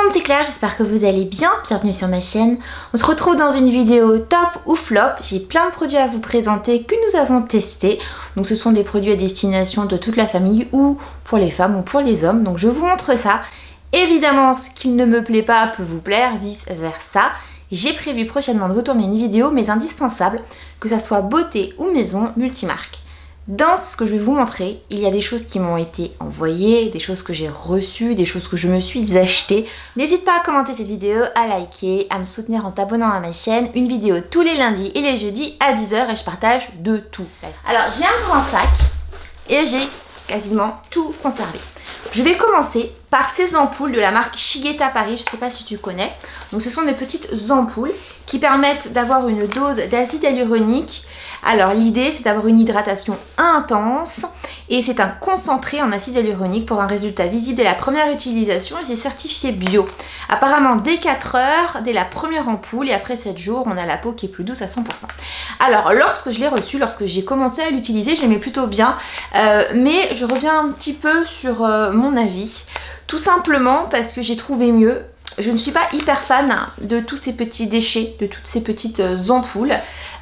monde, c'est Claire, j'espère que vous allez bien, bienvenue sur ma chaîne. On se retrouve dans une vidéo top ou flop. J'ai plein de produits à vous présenter que nous avons testés. Donc ce sont des produits à destination de toute la famille ou pour les femmes ou pour les hommes. Donc je vous montre ça. Évidemment, ce qui ne me plaît pas peut vous plaire, vice versa. J'ai prévu prochainement de vous tourner une vidéo, mais indispensable, que ça soit beauté ou maison, multimarque. Dans ce que je vais vous montrer, il y a des choses qui m'ont été envoyées, des choses que j'ai reçues, des choses que je me suis achetées. N'hésite pas à commenter cette vidéo, à liker, à me soutenir en t'abonnant à ma chaîne. Une vidéo tous les lundis et les jeudis à 10 h et je partage de tout. Alors j'ai un grand sac et j'ai quasiment tout conservé. Je vais commencer par ces ampoules de la marque Shigeta Paris, je ne sais pas si tu connais. Donc ce sont des petites ampoules qui permettent d'avoir une dose d'acide hyaluronique. Alors l'idée c'est d'avoir une hydratation intense et c'est un concentré en acide hyaluronique pour un résultat visible dès la première utilisation et c'est certifié bio. Apparemment dès 4 heures, dès la première ampoule et après 7 jours on a la peau qui est plus douce à 100%. Alors lorsque je l'ai reçu, lorsque j'ai commencé à l'utiliser, j'aimais plutôt bien mais je reviens un petit peu sur mon avis. Tout simplement parce que j'ai trouvé mieux. Je ne suis pas hyper fan de tous ces petits déchets, de toutes ces petites ampoules.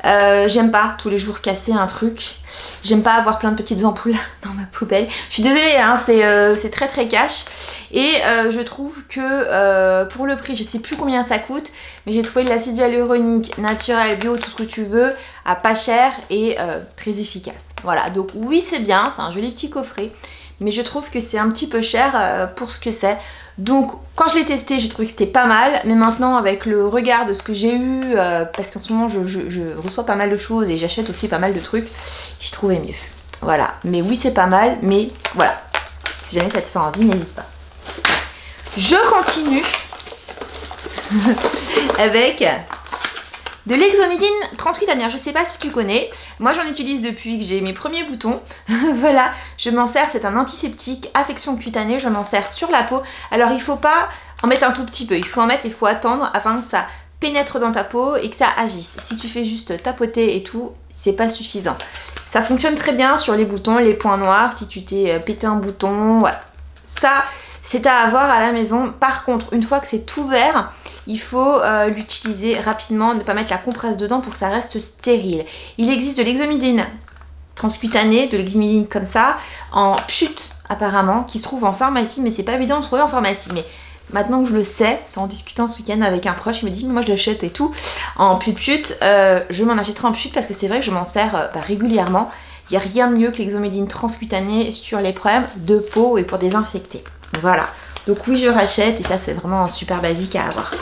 J'aime pas tous les jours casser un truc. J'aime pas avoir plein de petites ampoules dans ma poubelle. Je suis désolée, hein, c'est très très cash. Et je trouve que pour le prix, je sais plus combien ça coûte, mais j'ai trouvé de l'acide hyaluronique naturel, bio, tout ce que tu veux, à pas cher et très efficace. Voilà, donc oui c'est bien, c'est un joli petit coffret. Mais je trouve que c'est un petit peu cher pour ce que c'est. Donc quand je l'ai testé, j'ai trouvé que c'était pas mal. Mais maintenant avec le regard de ce que j'ai eu, parce qu'en ce moment je reçois pas mal de choses et j'achète aussi pas mal de trucs, j'ai trouvé mieux. Voilà, mais oui c'est pas mal, mais voilà. Si jamais ça te fait envie, n'hésite pas. Je continue avec de l'exomidine transcutanéaire. Je sais pas si tu connais, moi j'en utilise depuis que j'ai mes premiers boutons. Voilà, je m'en sers, c'est un antiseptique, affection cutanée, je m'en sers sur la peau. Alors il faut pas en mettre un tout petit peu, il faut en mettre, il faut attendre afin que ça pénètre dans ta peau et que ça agisse. Si tu fais juste tapoter et tout, c'est pas suffisant. Ça fonctionne très bien sur les boutons, les points noirs, si tu t'es pété un bouton, voilà. Ça, c'est à avoir à la maison. Par contre, une fois que c'est ouvert, il faut l'utiliser rapidement, ne pas mettre la compresse dedans pour que ça reste stérile. Il existe de l'exomidine transcutanée, de l'exomidine comme ça, en pchute apparemment, qui se trouve en pharmacie, mais c'est pas évident de trouver en pharmacie. Mais maintenant que je le sais, c'est en discutant ce week-end avec un proche, il me dit mais moi je l'achète et tout, en pchute, je m'en achèterai en pchute parce que c'est vrai que je m'en sers régulièrement. Il n'y a rien de mieux que l'exomidine transcutanée sur les problèmes de peau et pour désinfecter. Voilà. Donc oui je rachète et ça c'est vraiment un super basique à avoir.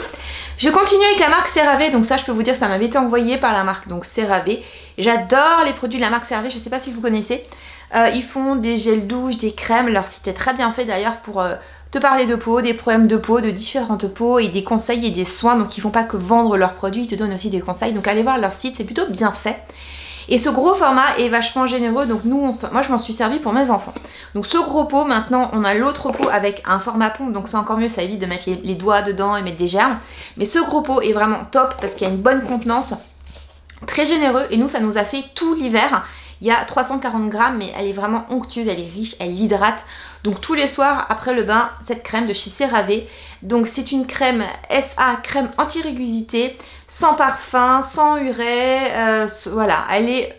Je continue avec la marque CeraVe, donc ça je peux vous dire ça m'avait été envoyé par la marque donc CeraVe. J'adore les produits de la marque CeraVe, je sais pas si vous connaissez. Ils font des gels douche, des crèmes, leur site est très bien fait d'ailleurs pour te parler de peau, des problèmes de peau, de différentes peaux et des conseils et des soins. Donc ils font pas que vendre leurs produits, ils te donnent aussi des conseils. Donc allez voir leur site, c'est plutôt bien fait. Et ce gros format est vachement généreux, donc nous, moi je m'en suis servi pour mes enfants. Donc ce gros pot, maintenant on a l'autre pot avec un format pompe, donc c'est encore mieux, ça évite de mettre les doigts dedans et mettre des germes. Mais ce gros pot est vraiment top parce qu'il y a une bonne contenance, très généreux, et nous ça nous a fait tout l'hiver. Il y a 340 grammes, mais elle est vraiment onctueuse, elle est riche, elle hydrate. Donc tous les soirs après le bain, cette crème de chez CeraVe. Donc c'est une crème SA, crème anti-rugosité, sans parfum, sans urée. Voilà, elle est,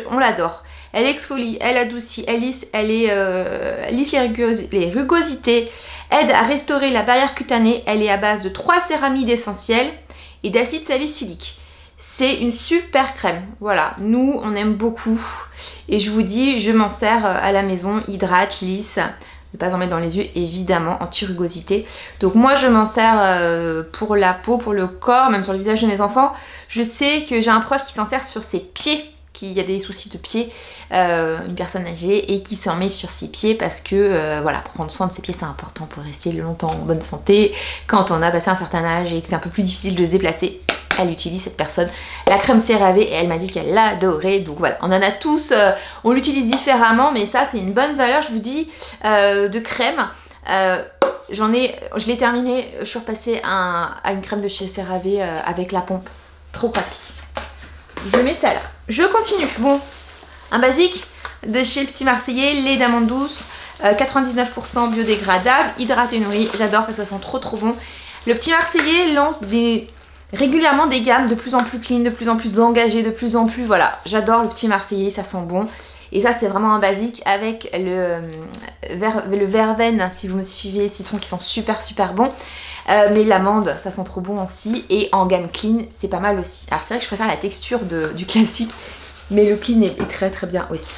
on l'adore. Elle exfolie, elle adoucit, elle lisse les rugosités, aide à restaurer la barrière cutanée. Elle est à base de 3 céramides essentielles et d'acide salicylique. C'est une super crème, voilà, nous on aime beaucoup et je vous dis, je m'en sers à la maison, hydrate, lisse, ne pas en mettre dans les yeux évidemment, anti-rugosité. Donc moi je m'en sers pour la peau, pour le corps, même sur le visage de mes enfants. Je sais que j'ai un proche qui s'en sert sur ses pieds, qui a des soucis de pieds, une personne âgée et qui s'en met sur ses pieds parce que voilà, pour prendre soin de ses pieds c'est important pour rester longtemps en bonne santé. Quand on a passé un certain âge et que c'est un peu plus difficile de se déplacer, elle utilise cette personne la crème CeraVe et elle m'a dit qu'elle l'adorait. Donc voilà, on en a tous, on l'utilise différemment, mais ça c'est une bonne valeur, je vous dis, de crème. Je l'ai terminé, je suis repassée à une crème de chez CeraVe avec la pompe, trop pratique. Je mets ça là. Je continue. Bon, un basique de chez le Petit Marseillais, lait d'amande douce, 99% biodégradable, hydraté et nourri. J'adore parce que ça sent trop bon. Le Petit Marseillais lance régulièrement des gammes de plus en plus clean, de plus en plus engagées, de plus en plus... Voilà, j'adore le Petit Marseillais, ça sent bon. Et ça, c'est vraiment un basique avec le verveine, si vous me suivez, citron, qui sont super super bons. Mais l'amande, ça sent trop bon aussi. Et en gamme clean, c'est pas mal aussi. Alors c'est vrai que je préfère la texture du classique, mais le clean est très très bien aussi.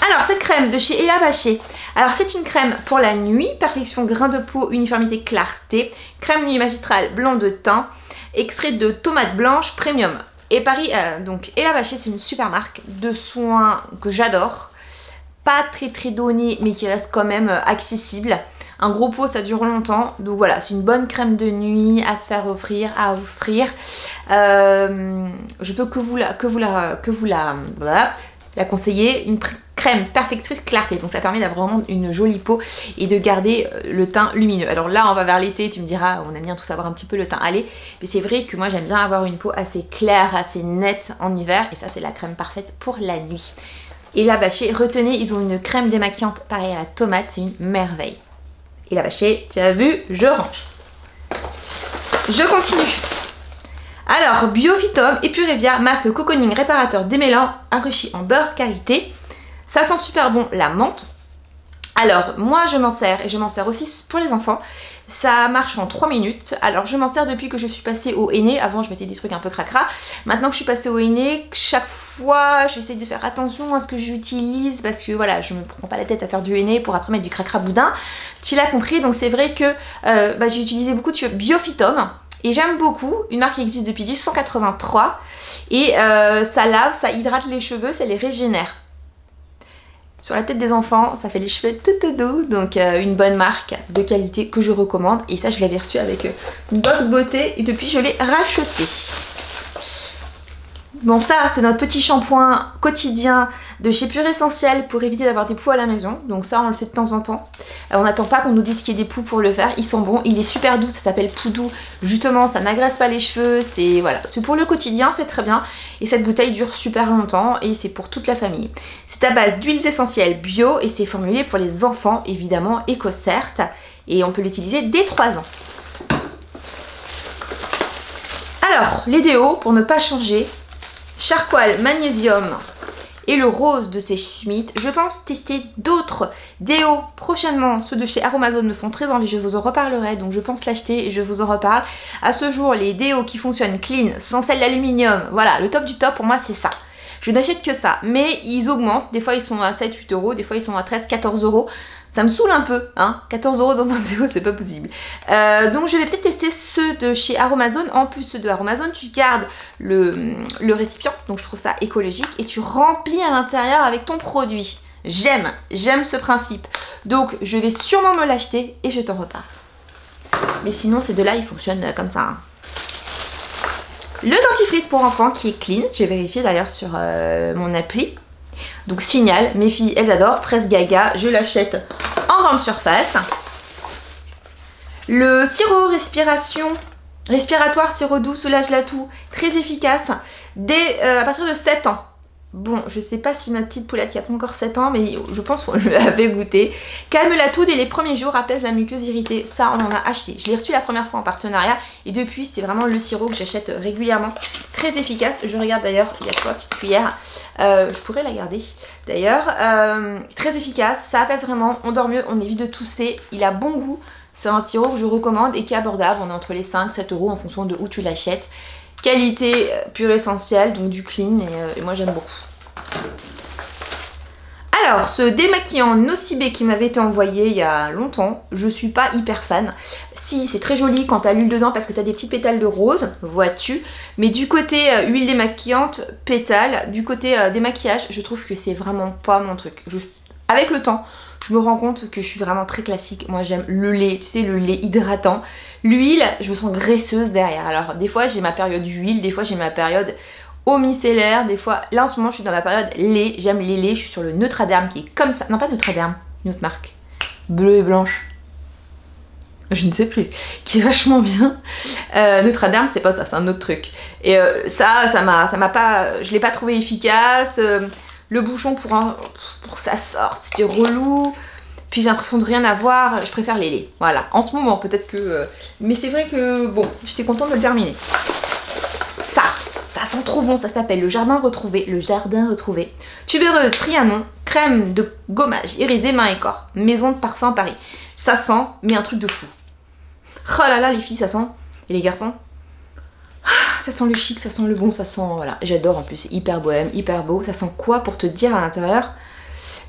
Alors cette crème de chez Ella Bâché. Alors c'est une crème pour la nuit, perfection grain de peau, uniformité, clarté. Crème nuit magistrale blanc de teint, extrait de tomate blanche premium. Et Paris, donc Ella Bâché, c'est une super marque de soins que j'adore. Pas très donné, mais qui reste quand même accessible. Un gros pot, ça dure longtemps. Donc voilà, c'est une bonne crème de nuit à se faire offrir, à offrir. Je peux que vous la conseiller. Une crème perfectrice clarté. Donc ça permet d'avoir vraiment une jolie peau et de garder le teint lumineux. Alors là, on va vers l'été, tu me diras, on aime bien tous avoir un petit peu le teint allé. Mais c'est vrai que moi, j'aime bien avoir une peau assez claire, assez nette en hiver. Et ça, c'est la crème parfaite pour la nuit. Ella Bâché, retenez, ils ont une crème démaquillante pareille à la tomate. C'est une merveille. Ella Bâché, tu as vu, je range. Je continue. Alors, Biophytum Epurevia, masque cocooning réparateur démêlant, enrichi en beurre karité. Ça sent super bon la menthe. Alors, moi je m'en sers, et je m'en sers aussi pour les enfants. Ça marche en 3 minutes. Alors, je m'en sers depuis que je suis passée au henné. Avant, je mettais des trucs un peu cracra. Maintenant que je suis passée au henné, chaque fois, j'essaie de faire attention à ce que j'utilise parce que voilà, je me prends pas la tête à faire du henné pour après mettre du cracra boudin. Tu l'as compris, donc c'est vrai que j'ai utilisé beaucoup de Biophytum. Et j'aime beaucoup, une marque qui existe depuis 1883. Et ça lave, ça hydrate les cheveux, ça les régénère. Sur la tête des enfants, ça fait les cheveux tout doux. Donc une bonne marque de qualité que je recommande. Et ça, je l'avais reçu avec une box beauté et depuis, je l'ai racheté. Bon, ça, c'est notre petit shampoing quotidien de chez Pure Essentiel pour éviter d'avoir des poux à la maison. Donc ça, on le fait de temps en temps. On n'attend pas qu'on nous dise qu'il y ait des poux pour le faire. Il sent bon, il est super doux, ça s'appelle Poux Doux. Justement, ça n'agresse pas les cheveux. C'est voilà, c'est pour le quotidien, c'est très bien. Et cette bouteille dure super longtemps et c'est pour toute la famille. C'est à base d'huiles essentielles bio et c'est formulé pour les enfants, évidemment, éco-certes. Et on peut l'utiliser dès 3 ans. Alors, les déos, pour ne pas changer, Charcoal, magnésium et le rose de chez Schmitt. Je pense tester d'autres déos prochainement. Ceux de chez Aromazone me font très envie, je vous en reparlerai. Donc je pense l'acheter et je vous en reparle. À ce jour, les déos qui fonctionnent clean, sans sel d'aluminium, voilà, le top du top pour moi c'est ça. Je n'achète que ça, mais ils augmentent. Des fois ils sont à 7-8 euros, des fois ils sont à 13-14 euros. Ça me saoule un peu, hein, 14 euros dans un déo, c'est pas possible. Donc je vais peut-être tester ceux de chez Aromazone. En plus, ceux de Aromazone, tu gardes le récipient, donc je trouve ça écologique, et tu remplis à l'intérieur avec ton produit. J'aime ce principe. Donc je vais sûrement me l'acheter et je t'en reparle. Mais sinon, ces deux-là, ils fonctionnent comme ça, hein. Le dentifrice pour enfants qui est clean, j'ai vérifié d'ailleurs sur mon appli. Donc Signal, mes filles elles adorent, fraise gaga, je l'achète en grande surface. Le sirop respiratoire sirop doux soulage la toux, très efficace à partir de 7 ans. Bon, je sais pas si ma petite poulette qui a pas encore 7 ans, mais je pense qu'on l'avait goûté. Calme la toux dès les premiers jours, apaise la muqueuse irritée. Ça, on en a acheté. Je l'ai reçu la première fois en partenariat et depuis, c'est vraiment le sirop que j'achète régulièrement. Très efficace. Je regarde d'ailleurs, il y a 3 petites cuillères. Je pourrais la garder d'ailleurs. Très efficace, ça apaise vraiment. On dort mieux, on évite de tousser. Il a bon goût. C'est un sirop que je recommande et qui est abordable. On est entre les 5-7 euros en fonction de où tu l'achètes. Qualité Pure Essentiel, donc du clean et moi j'aime beaucoup. Alors ce démaquillant Nocibé qui m'avait été envoyé il y a longtemps, je suis pas hyper fan. Si, c'est très joli quand t'as l'huile dedans parce que t'as des petits pétales de rose, vois-tu. Mais du côté huile démaquillante, pétales, du côté démaquillage, je trouve que c'est vraiment pas mon truc. Avec le temps, je me rends compte que je suis vraiment très classique. Moi j'aime le lait, tu sais, le lait hydratant. L'huile, je me sens graisseuse derrière. Alors des fois j'ai ma période huile, des fois j'ai ma période eau micellaire, des fois... Là en ce moment je suis dans ma période lait, j'aime les laits, je suis sur le Neutraderm qui est comme ça. Non pas Neutraderm, une autre marque. Bleue et blanche. Je ne sais plus. Qui est vachement bien. Neutraderm c'est pas ça, c'est un autre truc. Et ça m'a pas... Je l'ai pas trouvé efficace. Le bouchon pour que ça sorte, c'était relou. Puis j'ai l'impression de rien avoir, je préfère les laits. Voilà, en ce moment peut-être que... mais c'est vrai que bon, j'étais contente de le terminer. Ça sent trop bon, ça s'appelle le jardin retrouvé. Le jardin retrouvé. Tubéreuse, Trianon, crème de gommage, irisé, main et corps. Maison de parfum Paris. Ça sent, mais un truc de fou. Oh là là les filles, ça sent. Et les garçons, ça sent le chic, ça sent le bon, ça sent... Voilà, j'adore en plus, c'est hyper bohème, hyper beau. Ça sent quoi pour te dire à l'intérieur?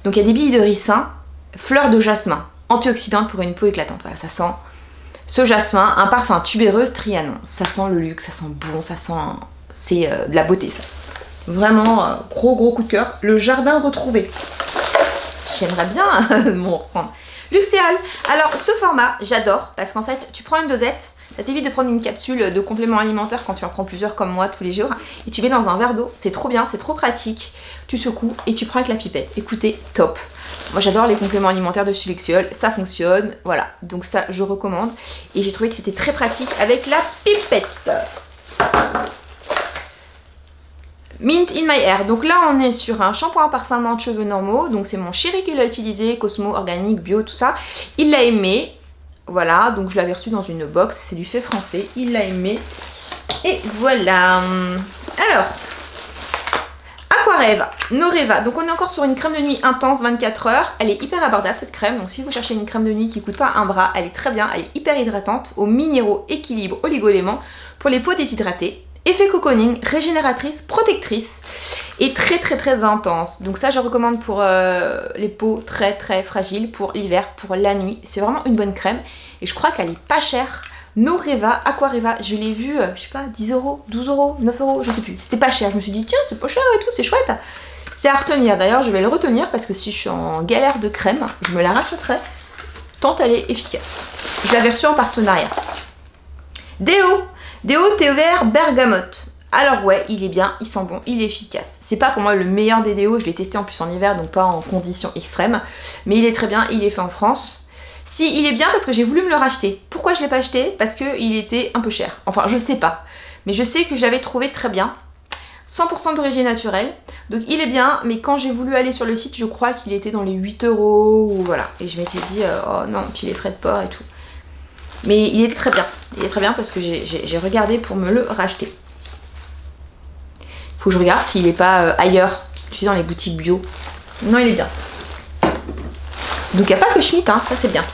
Donc il y a des billes de ricin, fleurs de jasmin, antioxydante pour une peau éclatante. Voilà, ça sent ce jasmin, un parfum tubéreuse Trianon. Ça sent le luxe, ça sent bon, ça sent... C'est de la beauté ça. Vraiment gros coup de cœur. Le jardin retrouvé. J'aimerais bien m'en reprendre. Luxéal. Alors ce format j'adore parce qu'en fait tu prends une dosette. Ça t'évite de prendre une capsule de complément alimentaire quand tu en prends plusieurs comme moi tous les jours. Et tu mets dans un verre d'eau. C'est trop bien, c'est trop pratique. Tu secoues et tu prends avec la pipette. Écoutez, top. Moi j'adore les compléments alimentaires de chez Luxéal. Ça fonctionne. Voilà. Donc ça je recommande. Et j'ai trouvé que c'était très pratique avec la pipette. Mint in my hair. Donc là on est sur un shampoing parfum menthe cheveux normaux. Donc c'est mon chéri qui l'a utilisé, Cosmo, organique, bio, tout ça. Il l'a aimé. Voilà, donc je l'avais reçu dans une box. C'est du fait français. Il l'a aimé. Et voilà. Alors, Aquareva, Noreva. Donc on est encore sur une crème de nuit intense 24 heures. Elle est hyper abordable cette crème. Donc si vous cherchez une crème de nuit qui coûte pas un bras, elle est très bien. Elle est hyper hydratante, aux minéraux, équilibre, oligo-éléments pour les peaux déshydratées. Effet cocooning, régénératrice, protectrice et très intense. Donc ça je recommande pour les peaux très fragiles, pour l'hiver, pour la nuit. C'est vraiment une bonne crème et je crois qu'elle est pas chère. Noreva, Aquareva, je l'ai vue, je sais pas, 10 euros, 12 euros, 9 euros, je sais plus. C'était pas cher, je me suis dit tiens c'est pas cher et tout, c'est chouette. C'est à retenir, d'ailleurs je vais le retenir parce que si je suis en galère de crème, je me la rachèterai tant elle est efficace. Je l'avais reçue en partenariat. Déo thé vert bergamote. Alors ouais, il est bien, il sent bon, il est efficace. C'est pas pour moi le meilleur des déos, je l'ai testé en plus en hiver, donc pas en conditions extrêmes. Mais il est très bien, il est fait en France. Si, il est bien parce que j'ai voulu me le racheter. Pourquoi je l'ai pas acheté? Parce qu'il était un peu cher. Enfin, je sais pas. Mais je sais que je l'avais trouvé très bien. 100% d'origine naturelle. Donc il est bien, mais quand j'ai voulu aller sur le site, je crois qu'il était dans les 8 euros. Ou voilà. Et je m'étais dit, oh non, puis les frais de port et tout. Mais il est très bien. Il est très bien parce que j'ai regardé pour me le racheter. Faut que je regarde s'il n'est pas ailleurs. Tu sais, dans les boutiques bio. Non, il est bien. Donc il n'y a pas que Schmitt, hein, ça c'est bien.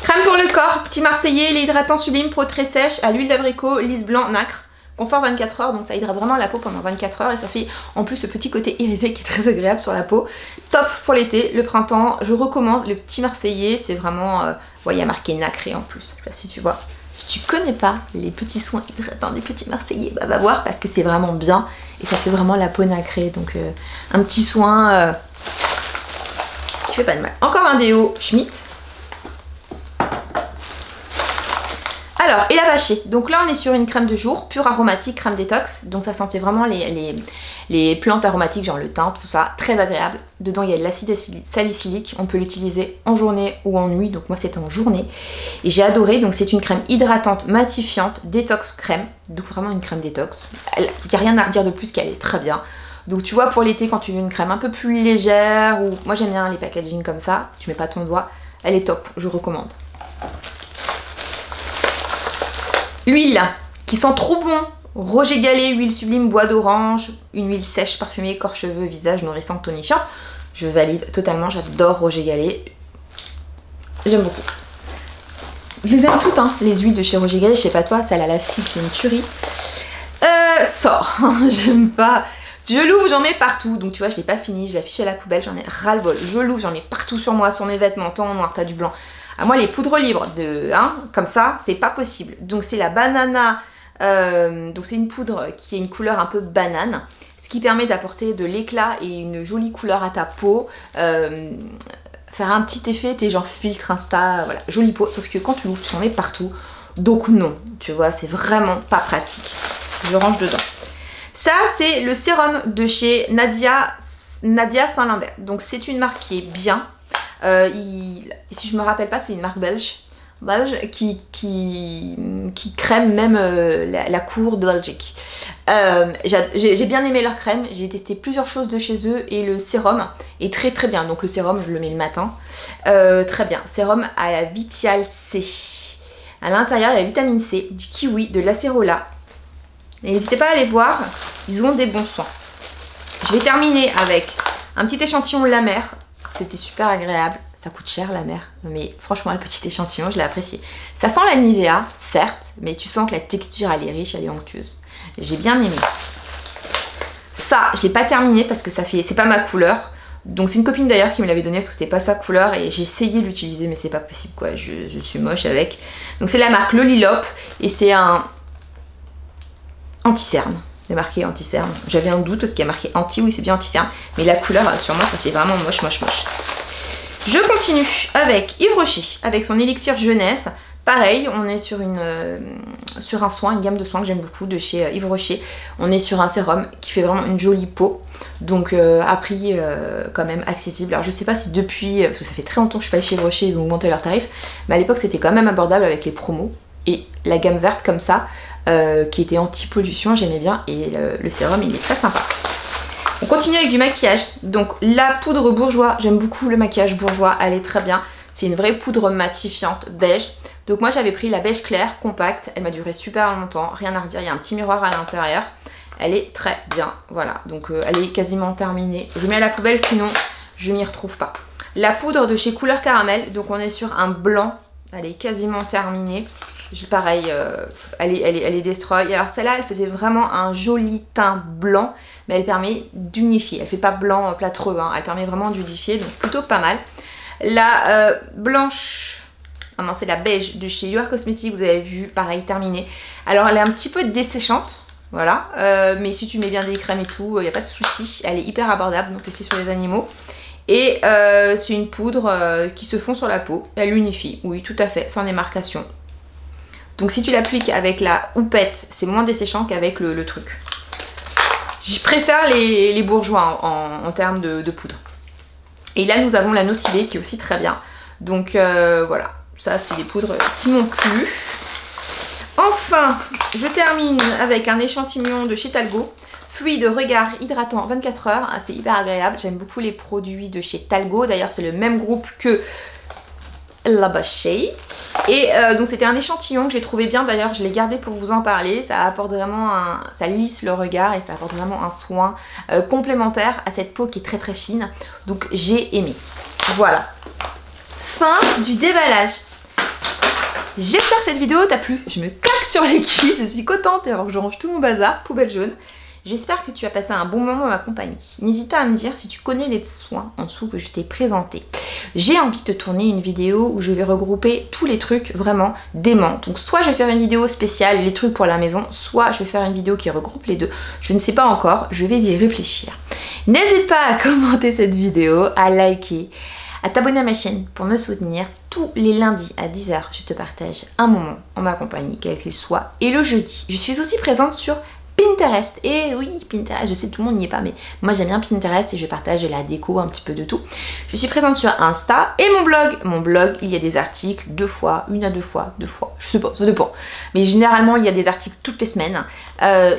Crème pour le corps, petit marseillais, lait hydratant sublime, peau très sèche, à l'huile d'abricot, lisse blanc, nacre. Confort 24 heures, donc ça hydrate vraiment la peau pendant 24 heures et ça fait en plus ce petit côté irisé qui est très agréable sur la peau. Top pour l'été, le printemps, je recommande le petit marseillais, c'est vraiment... ouais, il y a marqué nacré en plus, je sais pas si tu vois. Si tu connais pas les petits soins hydratants des petits marseillais, bah va voir parce que c'est vraiment bien et ça fait vraiment la peau nacrée. Donc un petit soin qui fait pas de mal. Encore un déo Schmitt. Alors, et la vachée. Donc là, on est sur une crème de jour, pure aromatique, crème détox. Donc ça sentait vraiment les plantes aromatiques, genre le thym, tout ça. Très agréable. Dedans, il y a de l'acide salicylique. On peut l'utiliser en journée ou en nuit. Donc moi, c'était en journée. Et j'ai adoré. Donc c'est une crème hydratante, matifiante, détox crème. Donc vraiment une crème détox. Il n'y a rien à dire de plus qu'elle est très bien. Donc tu vois, pour l'été, quand tu veux une crème un peu plus légère, ou moi j'aime bien les packaging comme ça, tu mets pas ton doigt, elle est top, je recommande. L'huile qui sent trop bon. Roger Gallet, huile sublime, bois d'orange, une huile sèche, parfumée, corps, cheveux, visage, nourrissante, tonifiant. Je valide totalement, j'adore Roger Gallet. J'aime beaucoup. Je les aime toutes, hein, les huiles de chez Roger Gallet, je sais pas toi, celle à la fille, c'est une tuerie. Ça, j'aime pas. Je l'ouvre, j'en mets partout. Donc tu vois, je l'ai pas fini, je l'ai affiché à la poubelle, j'en ai ras-le-bol. Je l'ouvre, j'en ai partout sur moi, sur mes vêtements, tant en noir, t'as du blanc. À moi, les poudres libres, comme ça, c'est pas possible. Donc c'est la banana, donc c'est une poudre qui a une couleur un peu banane, ce qui permet d'apporter de l'éclat et une jolie couleur à ta peau. Faire un petit effet, t'es genre filtre, Insta, voilà, jolie peau. Sauf que quand tu l'ouvres, tu t'en mets partout. Donc non, tu vois, c'est vraiment pas pratique. Je range dedans. Ça, c'est le sérum de chez Nadia Saint-Lambert. Donc c'est une marque qui est bien. Si je me rappelle pas, c'est une marque belge. qui crème même la cour de Belgique. J'ai bien aimé leur crème, j'ai testé plusieurs choses de chez eux et le sérum est très très bien. Donc le sérum je le mets le matin, très bien. Sérum à la Vital C. À l'intérieur il y a la vitamine C, du kiwi, de l'acérola. N'hésitez pas à aller voir, ils ont des bons soins. Je vais terminer avec un petit échantillon de la mer. C'était super agréable. Ça coûte cher la mer, mais franchement le petit échantillon je l'ai apprécié. Ça sent la Nivea, certes, mais tu sens que la texture elle est riche, elle est onctueuse. J'ai bien aimé. Ça, je l'ai pas terminé parce que c'est pas ma couleur. Donc c'est une copine d'ailleurs qui me l'avait donné parce que c'était pas sa couleur et j'ai essayé de l'utiliser mais c'est pas possible quoi, je suis moche avec. Donc c'est la marque Lolilop et c'est un anti-cerne. C'est marqué anti-cerne. J'avais un doute parce qu'il y a marqué anti, oui c'est bien anti-cerne. Mais la couleur sur moi ça fait vraiment moche. Je continue avec Yves Rocher, avec son élixir jeunesse. Pareil, on est sur un soin, une gamme de soins que j'aime beaucoup de chez Yves Rocher. On est sur un sérum qui fait vraiment une jolie peau. Donc à prix quand même accessible. Alors je sais pas si depuis, parce que ça fait très longtemps que je suis pas allée chez Yves Rocher, ils ont augmenté leurs tarifs. Mais à l'époque c'était quand même abordable avec les promos. Et la gamme verte comme ça, qui était anti-pollution, j'aimais bien. Et le sérum il est très sympa. On continue avec du maquillage. Donc la poudre bourgeois, j'aime beaucoup le maquillage bourgeois, elle est très bien. C'est une vraie poudre matifiante beige. Donc moi j'avais pris la beige claire compacte, elle m'a duré super longtemps, rien à redire, il y a un petit miroir à l'intérieur. Elle est très bien, voilà, donc elle est quasiment terminée. Je mets à la poubelle sinon je m'y retrouve pas. La poudre de chez Couleur Caramel, donc on est sur un blanc, elle est quasiment terminée. Pareil, elle est destroy. Alors celle-là elle faisait vraiment un joli teint blanc, mais elle permet d'unifier. Elle fait pas blanc plâtreux, hein. Elle permet vraiment d'unifier, donc plutôt pas mal. La blanche, oh non c'est la beige de chez UR Cosmetics, vous avez vu, pareil terminée. Alors elle est un petit peu desséchante, voilà, mais si tu mets bien des crèmes et tout, il n'y a pas de souci. Elle est hyper abordable, donc testée sur les animaux. Et c'est une poudre qui se fond sur la peau, elle unifie, oui tout à fait, sans démarcation. Donc si tu l'appliques avec la houppette, c'est moins desséchant qu'avec le truc. Je préfère les bourgeois en termes de poudre. Et là nous avons la Nocibé qui est aussi très bien. Donc voilà, ça c'est des poudres qui m'ont plu. Enfin, je termine avec un échantillon de chez Talgo. Fluide de regard hydratant 24 heures. Ah, c'est hyper agréable, j'aime beaucoup les produits de chez Talgo. D'ailleurs c'est le même groupe que La Bachey. Et donc c'était un échantillon que j'ai trouvé bien, d'ailleurs je l'ai gardé pour vous en parler. Ça apporte vraiment ça lisse le regard et ça apporte vraiment un soin complémentaire à cette peau qui est très très fine. Donc j'ai aimé. Voilà. Fin du déballage. J'espère que cette vidéo t'a plu. Je me claque sur les cuisses, je suis contente alors que je range tout mon bazar, poubelle jaune. J'espère que tu as passé un bon moment à ma compagnie. N'hésite pas à me dire si tu connais les soins en dessous que je t'ai présentés. J'ai envie de tourner une vidéo où je vais regrouper tous les trucs vraiment dément. Donc soit je vais faire une vidéo spéciale, les trucs pour la maison, soit je vais faire une vidéo qui regroupe les deux. Je ne sais pas encore, je vais y réfléchir. N'hésite pas à commenter cette vidéo, à liker, à t'abonner à ma chaîne pour me soutenir. Tous les lundis à 10 h, je te partage un moment en ma compagnie, quel qu'il soit. Et le jeudi, je suis aussi présente sur Pinterest. Et oui, Pinterest, je sais tout le monde n'y est pas, mais moi j'aime bien Pinterest et je partage la déco, un petit peu de tout. Je suis présente sur Insta et mon blog. Mon blog, il y a des articles 2 fois, 1 à 2 fois, je sais pas, ça dépend. Mais généralement, il y a des articles toutes les semaines.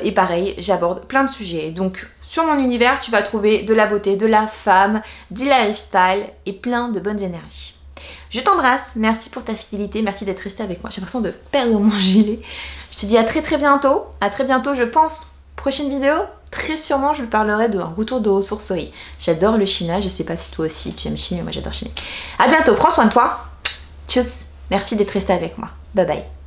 Et pareil, j'aborde plein de sujets. Donc sur mon univers, tu vas trouver de la beauté, de la femme, du lifestyle et plein de bonnes énergies. Je t'embrasse, merci pour ta fidélité, merci d'être resté avec moi. J'ai l'impression de perdre mon gilet. Je te dis à très bientôt, je pense. Prochaine vidéo, très sûrement je parlerai d'un retour de ressourcerie. J'adore le China, je sais pas si toi aussi tu aimes chiner, moi j'adore chiner. À bientôt, prends soin de toi. Tchuss, merci d'être resté avec moi. Bye bye.